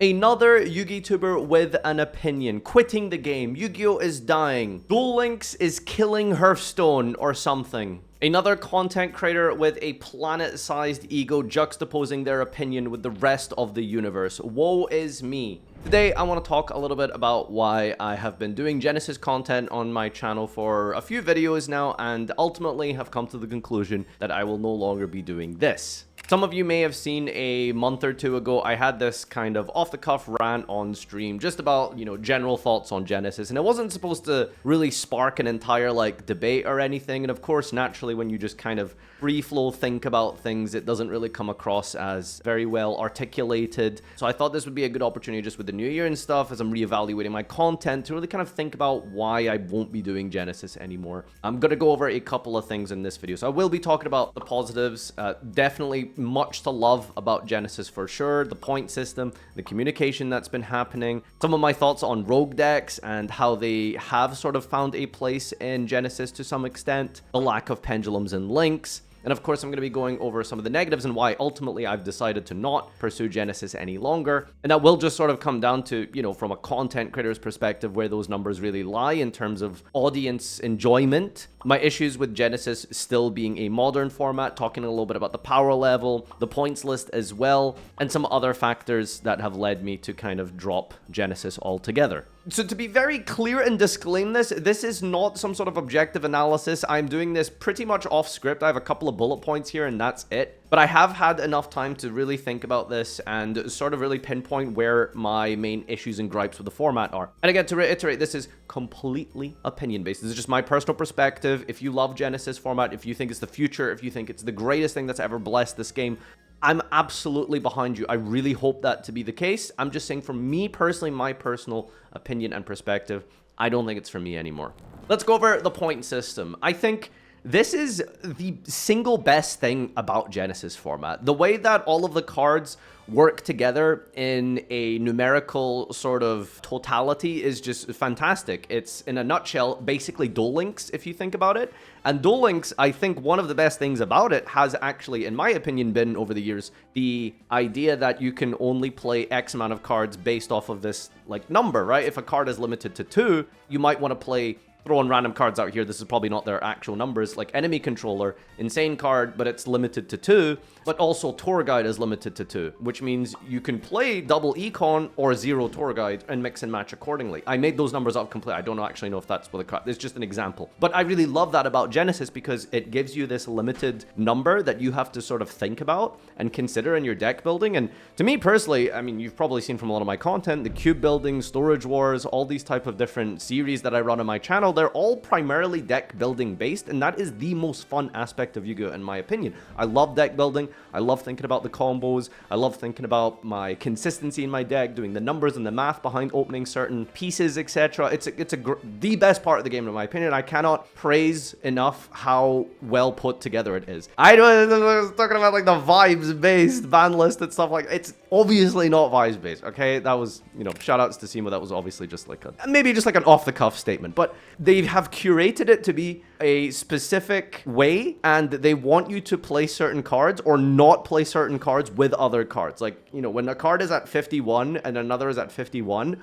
Another Yugi tuber with an opinion. Quitting the game. Yugioh is dying. Duel Links is killing Hearthstone or something. Another content creator with a planet-sized ego juxtaposing their opinion with the rest of the universe. Woe is me. Today, I want to talk a little bit about why I have been doing Genesys content on my channel for a few videos now, and ultimately have come to the conclusion that I will no longer be doing this. Some of you may have seen a month or two ago, I had this kind of off-the-cuff rant on stream just about, general thoughts on Genesys, and it wasn't supposed to really spark an entire, debate or anything, and of course, naturally, when you just kind of free-flow think about things, it doesn't really come across as very well articulated. So I thought this would be a good opportunity just with the new year and stuff, as I'm reevaluating my content, to really kind of think about why I won't be doing Genesys anymore. I'm going to go over a couple of things in this video. So I will be talking about the positives, definitely much to love about Genesys for sure, the point system, the communication that's been happening, some of my thoughts on rogue decks and how they have sort of found a place in Genesys to some extent, the lack of pendulums and links, and of course I'm going to be going over some of the negatives and why ultimately I've decided to not pursue Genesys any longer. And that will just sort of come down to, from a content creator's perspective, where those numbers really lie in terms of audience enjoyment. My issues with Genesys still being a modern format, talking a little bit about the power level, the points list as well, and some other factors that have led me to kind of drop Genesys altogether. So to be very clear and disclaim this is not some sort of objective analysis. I'm doing this pretty much off script. I have a couple of bullet points here and that's it. But I have had enough time to really think about this and sort of really pinpoint where my main issues and gripes with the format are. And again, to reiterate, this is completely opinion-based. This is just my personal perspective. If you love Genesys format, if you think it's the future, if you think it's the greatest thing that's ever blessed this game, I'm absolutely behind you. I really hope that to be the case. I'm just saying, for me personally, my personal opinion and perspective, I don't think it's for me anymore. Let's go over the point system. I think this is the single best thing about Genesys format. The way that all of the cards work together in a numerical sort of totality is just fantastic. It's, in a nutshell, basically Duel Links, if you think about it. And Duel Links, I think one of the best things about it has actually, in my opinion, been over the years, the idea that you can only play X amount of cards based off of this, number, right? If a card is limited to 2, you might want to play throwing random cards out here. This is probably not their actual numbers, like Enemy Controller, insane card, but it's limited to 2, but also Tour Guide is limited to 2, which means you can play double Econ or 0 Tour Guide and mix and match accordingly. I made those numbers up completely. I don't actually know if that's what it's just an example. But I really love that about Genesys because it gives you this limited number that you have to sort of think about and consider in your deck building. And to me personally, I mean, you've probably seen from a lot of my content, the cube building, storage wars, all these type of different series that I run on my channel, they're all primarily deck building based, and that is the most fun aspect of Yu-Gi-Oh! In my opinion. I love deck building. I love thinking about the combos. I love thinking about my consistency in my deck, doing the numbers and the math behind opening certain pieces, etc. It's the best part of the game in my opinion. I cannot praise enough how well put together it is. I was talking about the vibes based ban list and stuff it's obviously not vibes based. Okay, that was shout outs to Simo. That was obviously just maybe just an off the cuff statement, but they have curated it to be a specific way, and they want you to play certain cards or not play certain cards with other cards. When a card is at 51 and another is at 51,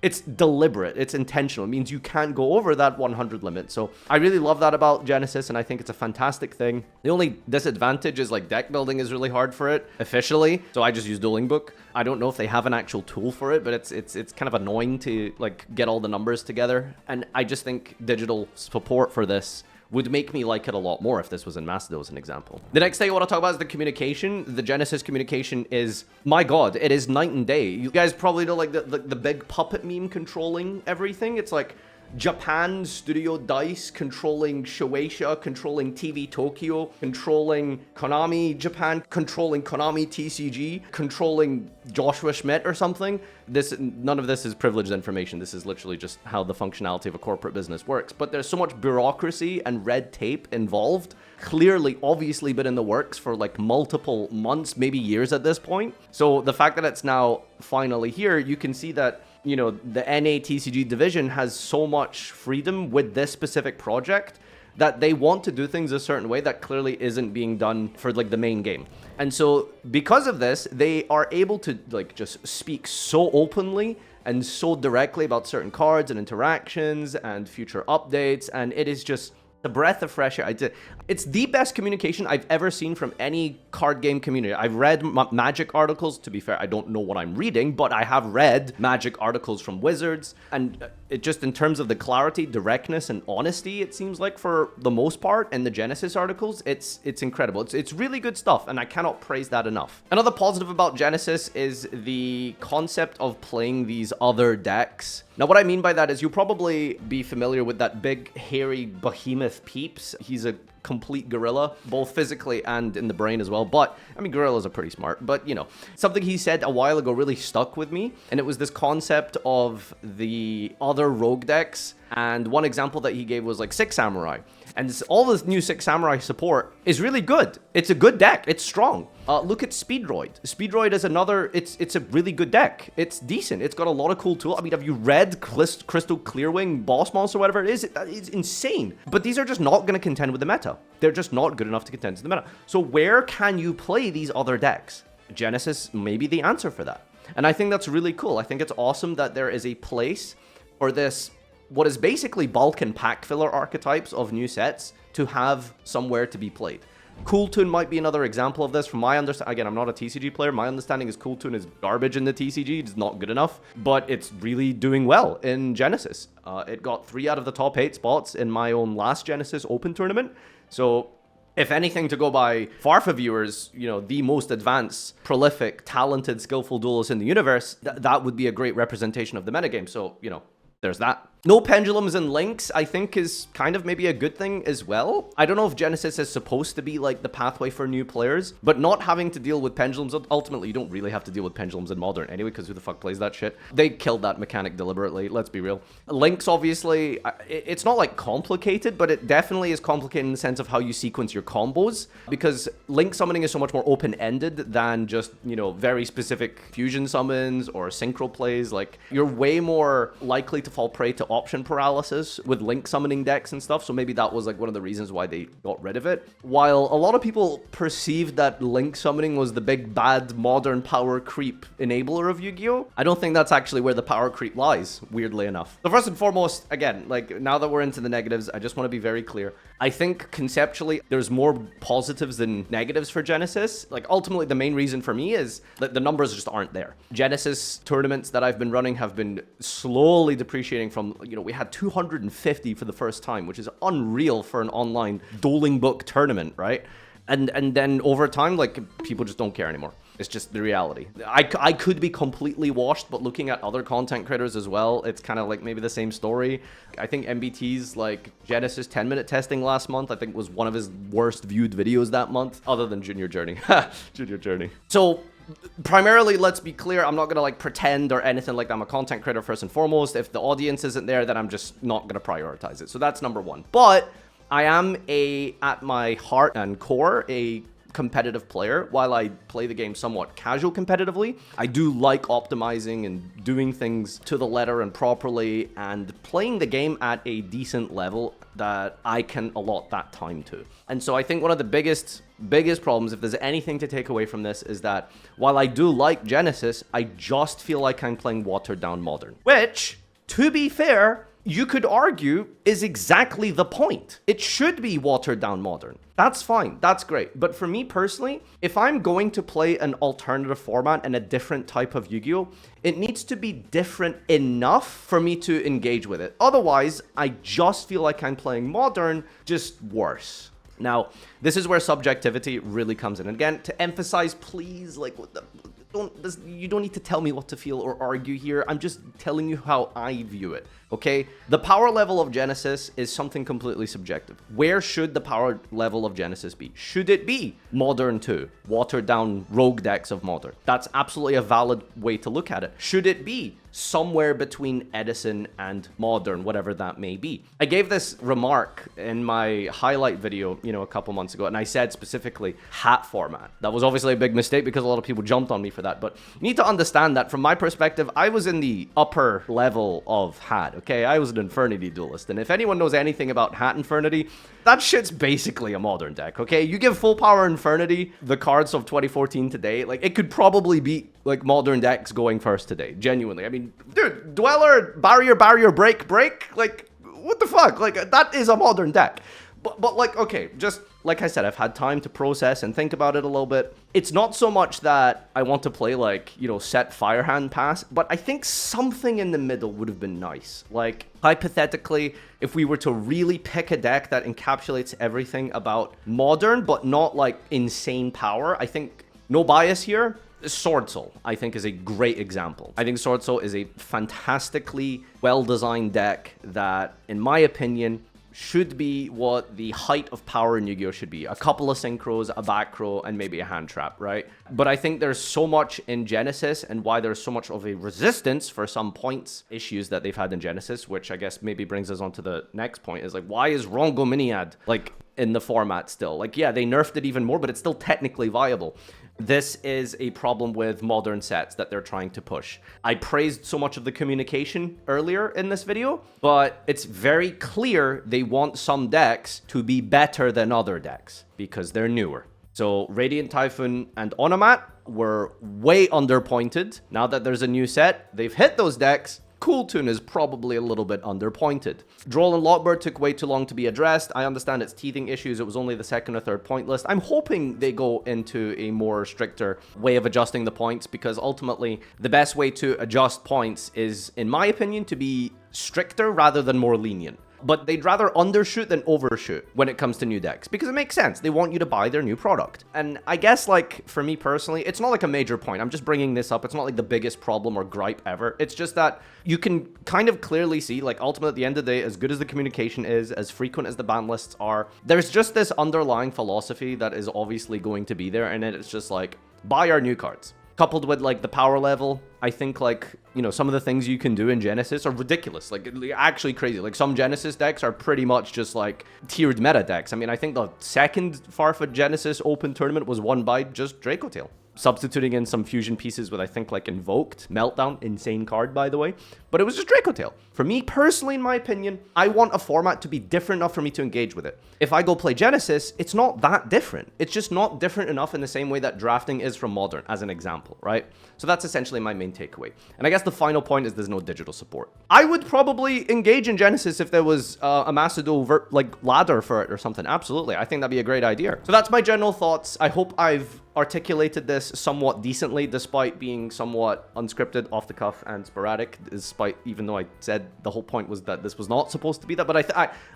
it's deliberate. It's intentional. It means you can't go over that 100 limit. So I really love that about Genesys, and I think it's a fantastic thing. The only disadvantage is deck building is really hard for it officially. So I just use Dueling Book. I don't know if they have an actual tool for it, but it's kind of annoying to get all the numbers together. And I just think digital support for this would make me like it a lot more if this was in Macedo as an example. The next thing I want to talk about is the communication. The Genesys communication is, my god, it is night and day. You guys probably know the big puppet meme controlling everything. It's Japan Studio Dice controlling Shueisha, controlling TV Tokyo, controlling Konami Japan, controlling Konami TCG, controlling Joshua Schmidt or something. None of this is privileged information. This is literally just how the functionality of a corporate business works. But there's so much bureaucracy and red tape involved. Clearly, obviously been in the works for multiple months, maybe years at this point. So the fact that it's now finally here, you can see that the NA TCG division has so much freedom with this specific project that they want to do things a certain way that clearly isn't being done for like the main game. And so because of this, they are able to like just speak so openly and so directly about certain cards and interactions and future updates, and it is just a breath of fresh air. It's the best communication I've ever seen from any card game community. I've read Magic articles. To be fair, I don't know what I'm reading, but I have read Magic articles from Wizards, and it just in terms of the clarity, directness, and honesty, it seems like for the most part, in the Genesys articles, it's incredible. It's really good stuff, and I cannot praise that enough. Another positive about Genesys is the concept of playing these other decks. Now, what I mean by that is you'll probably be familiar with that big, hairy behemoth Peeps. He's a complete gorilla, both physically and in the brain as well. But, I mean, gorillas are pretty smart. But, you know, something he said a while ago really stuck with me. And it was this concept of the other rogue decks. And one example that he gave was like Six Samurai. And all this new Six Samurai support is really good. It's a good deck. It's strong. Look at Speedroid. Speedroid is another, it's a really good deck. It's decent. It's got a lot of cool tools. I mean, have you read Crystal Clearwing Boss Monster, whatever it is? It's insane. But these are just not going to contend with the meta. They're just not good enough to contend with the meta. So where can you play these other decks? Genesys may be the answer for that. And I think that's really cool. I think it's awesome that there is a place for this, what is basically bulk and pack filler archetypes of new sets to have somewhere to be played. Cool Toon might be another example of this. From my understanding, again, I'm not a TCG player. My understanding is Cool Toon is garbage in the TCG. It's not good enough, but it's really doing well in Genesys. It got 3 out of the top 8 spots in my own last Genesys Open tournament. So if anything, to go by Farfa viewers, you know, the most advanced, prolific, talented, skillful duelist in the universe, that would be a great representation of the metagame. So, you know, there's that. No pendulums and links, I think, is kind of maybe a good thing as well. I don't know if Genesys is supposed to be like the pathway for new players, but not having to deal with pendulums, ultimately, you don't really have to deal with pendulums in Modern anyway, because who the fuck plays that shit? They killed that mechanic deliberately, let's be real. Links, obviously, it's not like complicated, but it definitely is complicated in the sense of how you sequence your combos, because link summoning is so much more open-ended than just, you know, very specific fusion summons or synchro plays. Like, you're way more likely to fall prey to option paralysis with link summoning decks and stuff, so maybe that was like one of the reasons why they got rid of it. While a lot of people perceived that link summoning was the big bad modern power creep enabler of Yu-Gi-Oh, I don't think that's actually where the power creep lies, weirdly enough. So first and foremost, again, like now that we're into the negatives, I just want to be very clear. I think conceptually there's more positives than negatives for Genesys. Like ultimately the main reason for me is that the numbers just aren't there. Genesys tournaments that I've been running have been slowly depreciating from, you know, we had 250 for the first time, which is unreal for an online dueling book tournament, right? And then over time, like, people just don't care anymore. It's just the reality. I could be completely washed, but looking at other content creators as well, it's kind of like maybe the same story. I think MBT's like Genesys 10-minute testing last month, I think was one of his worst viewed videos that month, other than Junior Journey. Junior Journey. So primarily, let's be clear, I'm not gonna like pretend or anything like that. I'm a content creator first and foremost. If the audience isn't there, then I'm just not gonna prioritize it. So that's number one. But I am at my heart and core, a competitive player. While I play the game somewhat casual competitively, I do like optimizing and doing things to the letter and properly and playing the game at a decent level that I can allot that time to. And so I think one of the biggest problems, if there's anything to take away from this, is that while I do like Genesys, I just feel like I'm playing watered down Modern, which, to be fair, you could argue is exactly the point. It should be watered down Modern. That's fine. That's great. But for me personally, if I'm going to play an alternative format and a different type of Yu-Gi-Oh, it needs to be different enough for me to engage with it. Otherwise, I just feel like I'm playing Modern, just worse. Now, this is where subjectivity really comes in. And again, to emphasize, please, like, you don't need to tell me what to feel or argue here. I'm just telling you how I view it, okay? The power level of Genesys is something completely subjective. Where should the power level of Genesys be? Should it be Modern 2, watered down rogue decks of Modern? That's absolutely a valid way to look at it. Should it be somewhere between Edison and modern, whatever that may be. I gave this remark in my highlight video, you know, a couple months ago, and I said specifically hat format. That was obviously a big mistake because a lot of people jumped on me for that, but you need to understand that from my perspective, I was in the upper level of hat, okay? I was an Infernity duelist, and if anyone knows anything about hat Infernity, that shit's basically a modern deck, okay? You give full power Infernity the cards of 2014 today, like, it could probably beat, like, modern decks going first today, genuinely. I mean, dude, Dweller, barrier, break, like, what the fuck? Like, that is a modern deck. But like, okay, just like I said, I've had time to process and think about it a little bit. It's not so much that I want to play, like, you know, set Firehand pass, but I think something in the middle would have been nice. Like, hypothetically, if we were to really pick a deck that encapsulates everything about modern, but not, like, insane power, I think, no bias here, Sword Soul, I think, is a great example. I think Sword Soul is a fantastically well-designed deck that, in my opinion, should be what the height of power in Yu-Gi-Oh! Should be. A couple of synchros, a back row, and maybe a hand trap, right? But I think there's so much in Genesis, and why there's so much of a resistance for some points issues that they've had in Genesis, which I guess maybe brings us on to the next point, is like, why is Rongo Miniad, like, in the format still? Like, yeah, they nerfed it even more, but it's still technically viable. This is a problem with modern sets that they're trying to push. I praised so much of the communication earlier in this video, but it's very clear they want some decks to be better than other decks because they're newer. So Radiant Typhoon and Onomat were way underpointed. Now that there's a new set, they've hit those decks. Cool Tune is probably a little bit underpointed. Droll and Lockbird took way too long to be addressed. I understand it's teething issues. It was only the second or third point list. I'm hoping they go into a more stricter way of adjusting the points, because ultimately the best way to adjust points is, in my opinion, to be stricter rather than more lenient. But they'd rather undershoot than overshoot when it comes to new decks, because it makes sense. They want you to buy their new product. And I guess, like, for me personally, it's not like a major point. I'm just bringing this up. It's not like the biggest problem or gripe ever. It's just that you can kind of clearly see, like, ultimately at the end of the day, as good as the communication is, as frequent as the ban lists are, there's just this underlying philosophy that is obviously going to be there. And it's just like, buy our new cards. Coupled with, like, the power level, I think, like, you know, some of the things you can do in Genesis are ridiculous. Like, actually crazy. Like, some Genesis decks are pretty much just, like, tiered meta decks. I mean, I think the second Farfa Genesis Open tournament was won by just Dracotail. Substituting in some fusion pieces with, I think, like, Invoked, Meltdown, insane card, by the way. But it was just Dracotail. For me, personally, in my opinion, I want a format to be different enough for me to engage with it. If I go play Genesis, it's not that different. It's just not different enough in the same way that drafting is from Modern, as an example, right? So that's essentially my main takeaway. And I guess the final point is there's no digital support. I would probably engage in Genesis if there was a Macedo, like, ladder for it or something. Absolutely. I think that'd be a great idea. So that's my general thoughts. I hope I've articulated this somewhat decently, despite being somewhat unscripted, off the cuff, and sporadic, despite, even though I said the whole point was that this was not supposed to be that. But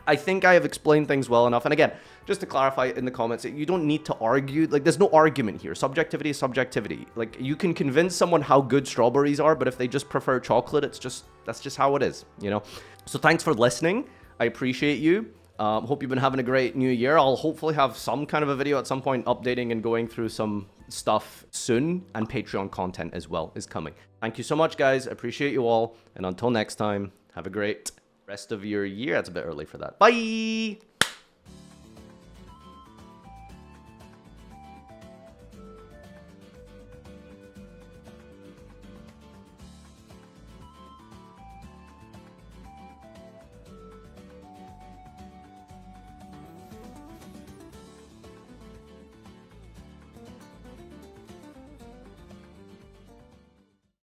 I think I have explained things well enough. And again, just to clarify in the comments, you don't need to argue. Like, there's no argument here. Subjectivity is subjectivity. Like, you can convince someone how good strawberries are, but if they just prefer chocolate, that's just how it is, you know? So thanks for listening. I appreciate you. Hope you've been having a great new year. I'll hopefully have some kind of a video at some point updating and going through some stuff soon, and Patreon content as well is coming. Thank you so much, guys. I appreciate you all. And until next time, have a great rest of your year. That's a bit early for that. Bye!